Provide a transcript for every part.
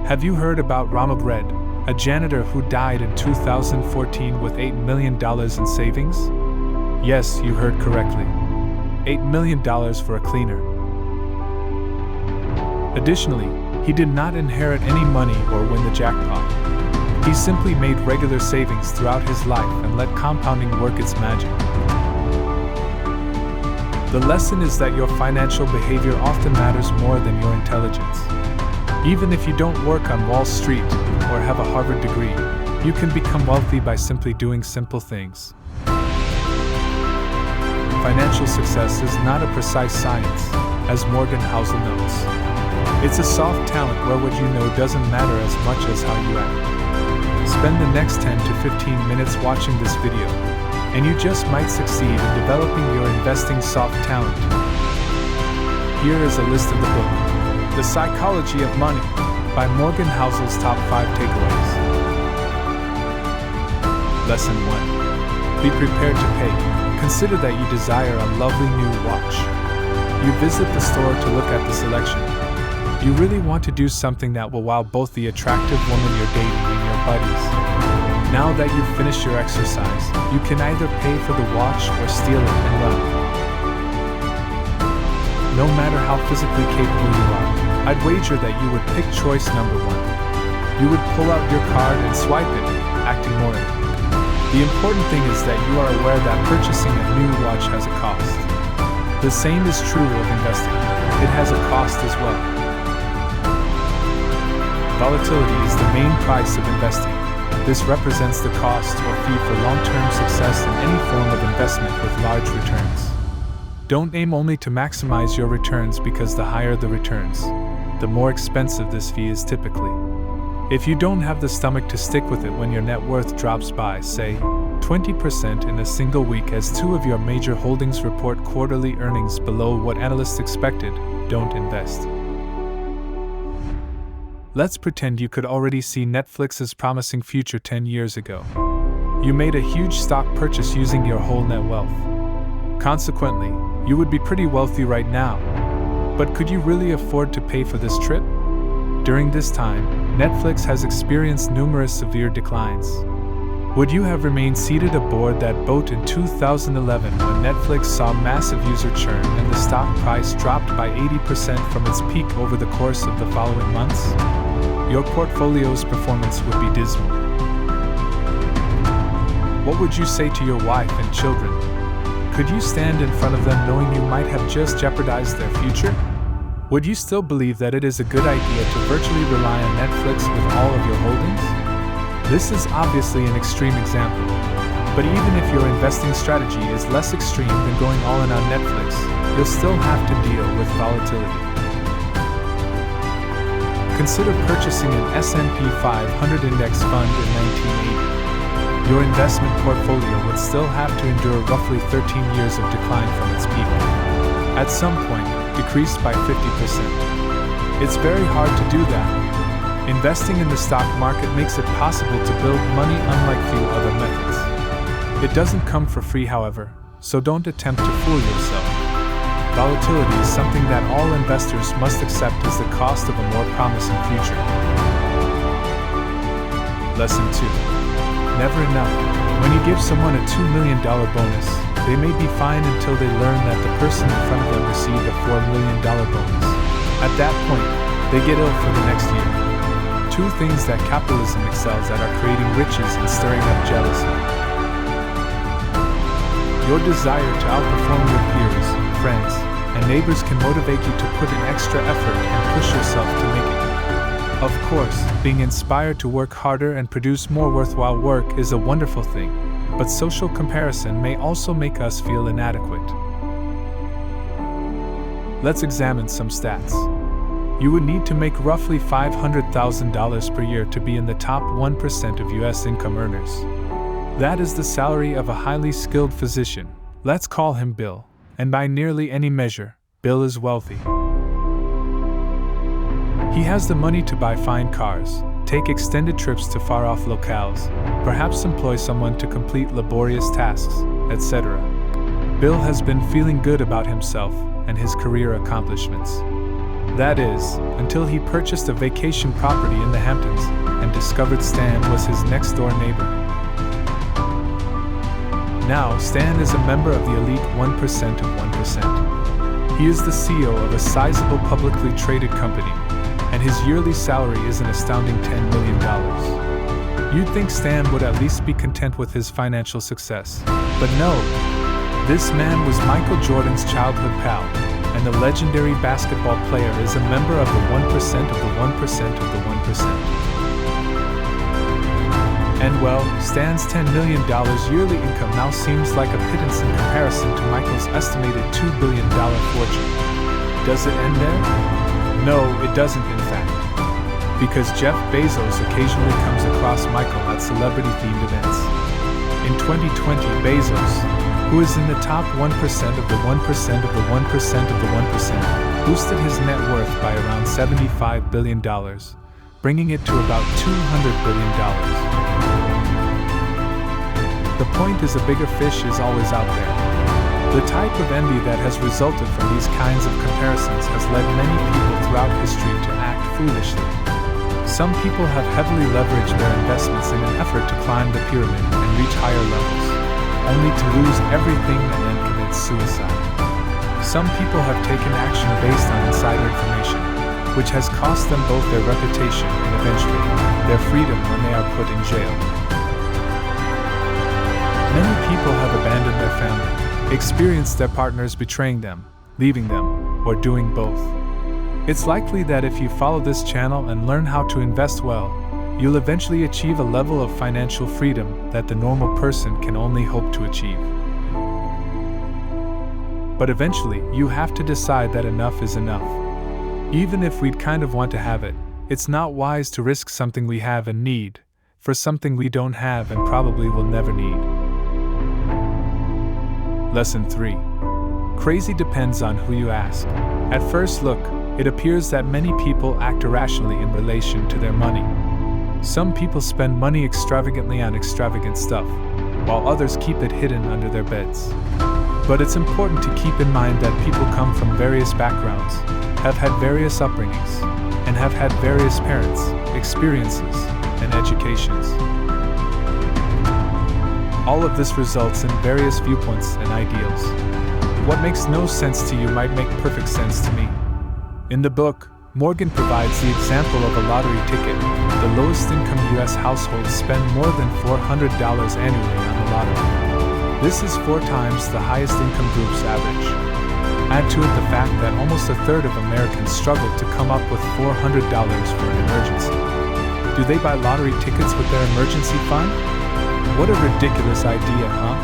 Have you heard about Ronald Red, a janitor who died in 2014 with $8 million in savings? Yes, you heard correctly. $8 million for a cleaner. Additionally, he did not inherit any money or win the jackpot. He simply made regular savings throughout his life and let compounding work its magic. The lesson is that your financial behavior often matters more than your intelligence. Even if you don't work on Wall Street or have a Harvard degree, you can become wealthy by simply doing simple things. Financial success is not a precise science, as Morgan Housel notes. It's a soft talent where what you know doesn't matter as much as how you act. Spend the next 10 to 15 minutes watching this video, and you just might succeed in developing your investing soft talent. Here is a list of the book, The Psychology of Money, by Morgan Housel's top 5 takeaways. Lesson 1. Be prepared to pay. Consider that you desire a lovely new watch. You visit the store to look at the selection. You really want to do something that will wow both the attractive woman you're dating and your buddies. Now that you've finished your exercise, you can either pay for the watch or steal it and run. No matter how physically capable you are, I'd wager that you would pick choice number 1. You would pull out your card and swipe it, acting morally. The important thing is that you are aware that purchasing a new watch has a cost. The same is true of investing. It has a cost as well. Volatility is the main price of investing. This represents the cost or fee for long-term success in any form of investment with large returns. Don't aim only to maximize your returns because the higher the returns, the more expensive this fee is typically. If you don't have the stomach to stick with it when your net worth drops by, say, 20% in a single week as 2 of your major holdings report quarterly earnings below what analysts expected, don't invest. Let's pretend you could already see Netflix's promising future 10 years ago. You made a huge stock purchase using your whole net wealth. Consequently, you would be pretty wealthy right now. But could you really afford to pay for this trip? During this time, Netflix has experienced numerous severe declines. Would you have remained seated aboard that boat in 2011 when Netflix saw massive user churn and the stock price dropped by 80% from its peak over the course of the following months? Your portfolio's performance would be dismal. What would you say to your wife and children? Could you stand in front of them knowing you might have just jeopardized their future? Would you still believe that it is a good idea to virtually rely on Netflix with all of your holdings? This is obviously an extreme example, but even if your investing strategy is less extreme than going all in on Netflix, you'll still have to deal with volatility. Consider purchasing an S&P 500 index fund in 1980. Your investment portfolio would still have to endure roughly 13 years of decline from its peak. At some point, decreased by 50%. It's very hard to do that. Investing in the stock market makes it possible to build money unlike few other methods. It doesn't come for free, however, so don't attempt to fool yourself. Volatility is something that all investors must accept as the cost of a more promising future. Lesson 2. Never enough. When you give someone a $2 million bonus, they may be fine until they learn that the person in front of them received a $4 million bonus. At that point, they get ill for the next year. 2 things that capitalism excels at are creating riches and stirring up jealousy. Your desire to outperform your peers, friends, and neighbors can motivate you to put in extra effort and push yourself to make it. Of course, being inspired to work harder and produce more worthwhile work is a wonderful thing, but social comparison may also make us feel inadequate. Let's examine some stats. You would need to make roughly $500,000 per year to be in the top 1% of U.S. income earners. That is the salary of a highly skilled physician. Let's call him Bill. And by nearly any measure, Bill is wealthy. He has the money to buy fine cars, take extended trips to far-off locales, perhaps employ someone to complete laborious tasks, etc. Bill has been feeling good about himself and his career accomplishments. That is, until he purchased a vacation property in the Hamptons and discovered Stan was his next-door neighbor. Now, Stan is a member of the elite 1% of 1%. He is the CEO of a sizable publicly traded company, and his yearly salary is an astounding $10 million. You'd think Stan would at least be content with his financial success. But no, this man was Michael Jordan's childhood pal, and the legendary basketball player is a member of the 1% of the 1% of the 1%. And well, Stan's $10 million yearly income now seems like a pittance in comparison to Michael's estimated $2 billion fortune. Does it end there? No, it doesn't in fact. Because Jeff Bezos occasionally comes across Michael at celebrity-themed events. In 2020, Bezos, who is in the top 1% of the 1% of the 1% of the 1%, boosted his net worth by around $75 billion, bringing it to about $200 billion. The point is a bigger fish is always out there. The type of envy that has resulted from these kinds of comparisons has led many people throughout history to act foolishly. Some people have heavily leveraged their investments in an effort to climb the pyramid and reach higher levels, only to lose everything and then commit suicide. Some people have taken action based on insider information, which has cost them both their reputation and eventually their freedom when they are put in jail. Many people have abandoned their family, experienced their partners betraying them, leaving them, or doing both. It's likely that if you follow this channel and learn how to invest well, you'll eventually achieve a level of financial freedom that the normal person can only hope to achieve. But eventually, you have to decide that enough is enough. Even if we'd kind of want to have it, it's not wise to risk something we have and need for something we don't have and probably will never need. Lesson 3. Crazy depends on who you ask. At first look, it appears that many people act irrationally in relation to their money. Some people spend money extravagantly on extravagant stuff, while others keep it hidden under their beds. But it's important to keep in mind that people come from various backgrounds, have had various upbringings, and have had various parents, experiences, and educations. All of this results in various viewpoints and ideals. What makes no sense to you might make perfect sense to me. In the book, Morgan provides the example of a lottery ticket. The lowest income U.S. households spend more than $400 annually on the lottery. This is 4 times the highest income group's average. Add to it the fact that almost a third of Americans struggle to come up with $400 for an emergency. Do they buy lottery tickets with their emergency fund? What a ridiculous idea, huh?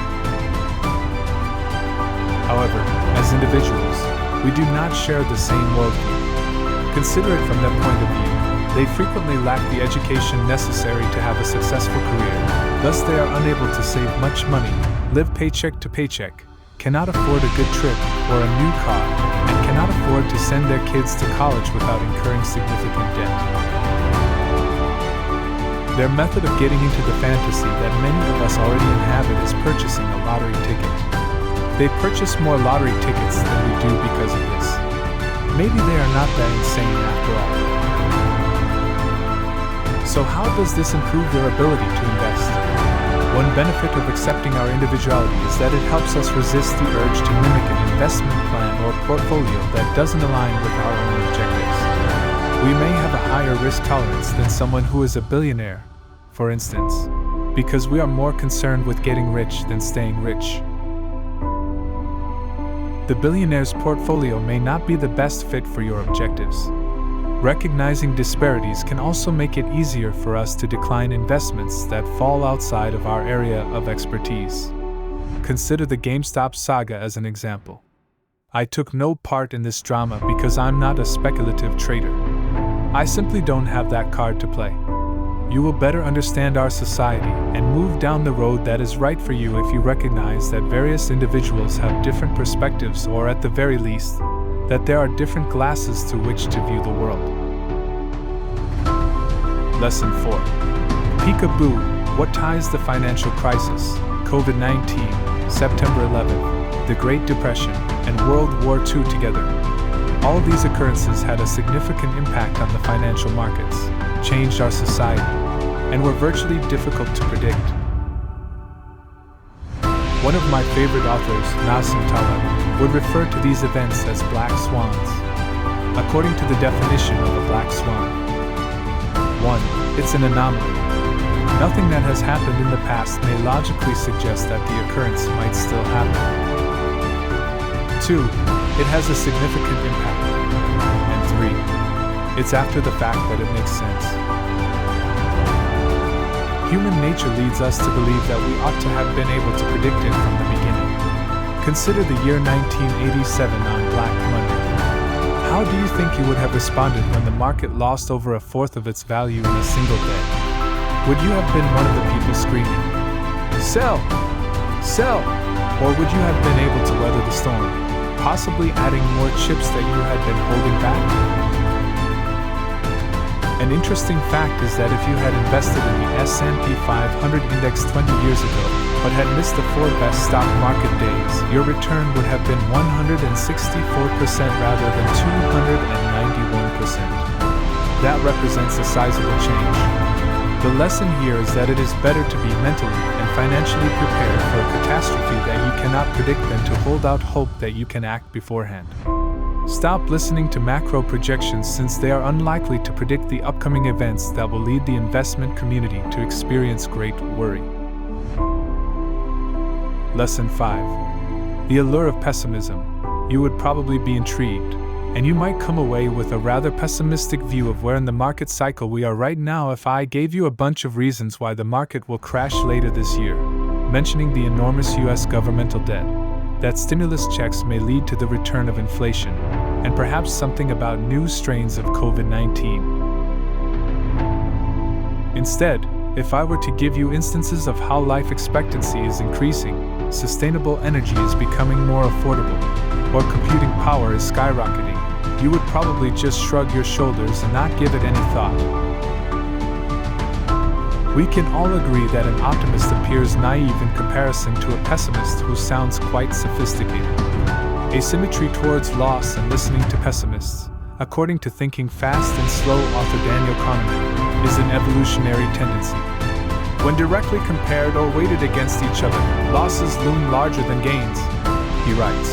However, as individuals, we do not share the same worldview. Consider it from their point of view. They frequently lack the education necessary to have a successful career, thus they are unable to save much money, live paycheck to paycheck, cannot afford a good trip or a new car, and cannot afford to send their kids to college without incurring significant debt. Their method of getting into the fantasy that many of us already inhabit is purchasing a lottery ticket. They purchase more lottery tickets than we do because of this. Maybe they are not that insane after all. So how does this improve their ability to invest? One benefit of accepting our individuality is that it helps us resist the urge to mimic an investment plan or portfolio that doesn't align with our own objectives. We may have a higher risk tolerance than someone who is a billionaire, for instance, because we are more concerned with getting rich than staying rich. The billionaire's portfolio may not be the best fit for your objectives. Recognizing disparities can also make it easier for us to decline investments that fall outside of our area of expertise. Consider the GameStop saga as an example. I took no part in this drama because I'm not a speculative trader. I simply don't have that card to play. You will better understand our society and move down the road that is right for you if you recognize that various individuals have different perspectives, or at the very least, that there are different glasses through which to view the world. Lesson 4. Peekaboo, what ties the financial crisis, COVID-19, September 11th, the Great Depression, and World War II together? All these occurrences had a significant impact on the financial markets, changed our society, and were virtually difficult to predict. One of my favorite authors, Nassim Taleb, would refer to these events as black swans. According to the definition of a black swan, 1. It's an anomaly. Nothing that has happened in the past may logically suggest that the occurrence might still happen. 2. It has a significant impact. And 3. It's after the fact that it makes sense. Human nature leads us to believe that we ought to have been able to predict it from the beginning. Consider the year 1987 on Black Monday. How do you think you would have responded when the market lost over a fourth of its value in a single day? Would you have been one of the people screaming, "Sell! Sell!" Or would you have been able to weather the storm, possibly adding more chips that you had been holding back? An interesting fact is that if you had invested in the S&P 500 index 20 years ago, but had missed the 4 best stock market days, your return would have been 164% rather than 291%. That represents a sizable change. The lesson here is that it is better to be mentally and financially prepared for a catastrophe that you cannot predict than to hold out hope that you can act beforehand. Stop listening to macro projections since they are unlikely to predict the upcoming events that will lead the investment community to experience great worry. Lesson 5. The allure of pessimism. You would probably be intrigued, and you might come away with a rather pessimistic view of where in the market cycle we are right now if I gave you a bunch of reasons why the market will crash later this year, mentioning the enormous US governmental debt, that stimulus checks may lead to the return of inflation, and perhaps something about new strains of COVID-19. Instead, if I were to give you instances of how life expectancy is increasing, sustainable energy is becoming more affordable, or computing power is skyrocketing, you would probably just shrug your shoulders and not give it any thought. We can all agree that an optimist appears naive in comparison to a pessimist who sounds quite sophisticated. Asymmetry towards loss and listening to pessimists, according to Thinking Fast and Slow author Daniel Kahneman, is an evolutionary tendency. When directly compared or weighted against each other, losses loom larger than gains, he writes.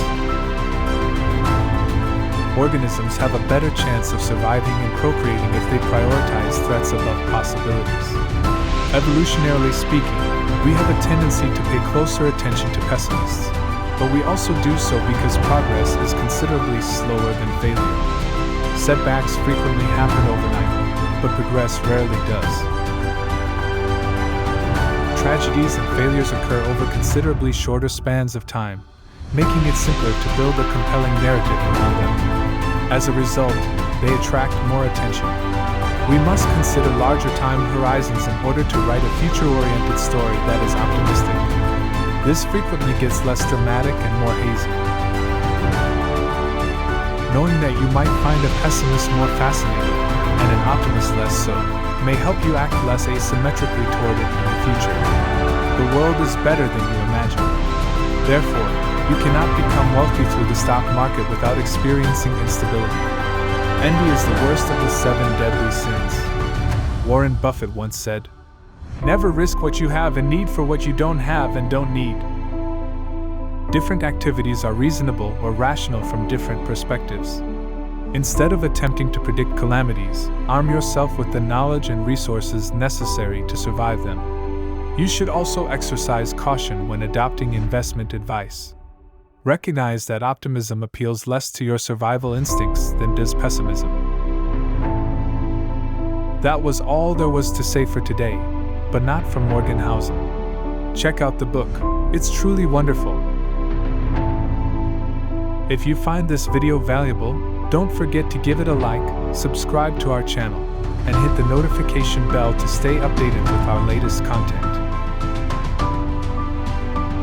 Organisms have a better chance of surviving and procreating if they prioritize threats above possibilities. Evolutionarily speaking, we have a tendency to pay closer attention to pessimists, but we also do so because progress is considerably slower than failure. Setbacks frequently happen overnight, but progress rarely does. Tragedies and failures occur over considerably shorter spans of time, making it simpler to build a compelling narrative around them. As a result, they attract more attention. We must consider larger time horizons in order to write a future-oriented story that is optimistic. This frequently gets less dramatic and more hazy. Knowing that you might find a pessimist more fascinating, and an optimist less so, may help you act less asymmetrically toward it in the future. The world is better than you imagine. Therefore, you cannot become wealthy through the stock market without experiencing instability. Envy is the worst of the 7 deadly sins. Warren Buffett once said, "Never risk what you have and need for what you don't have and don't need." Different activities are reasonable or rational from different perspectives. Instead of attempting to predict calamities, arm yourself with the knowledge and resources necessary to survive them. You should also exercise caution when adopting investment advice. Recognize that optimism appeals less to your survival instincts than does pessimism. That was all there was to say for today, but not from Morgan Housel. Check out the book, it's truly wonderful. If you find this video valuable, don't forget to give it a like, subscribe to our channel, and hit the notification bell to stay updated with our latest content.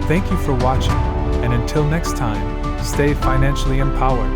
Thank you for watching, and until next time, stay financially empowered.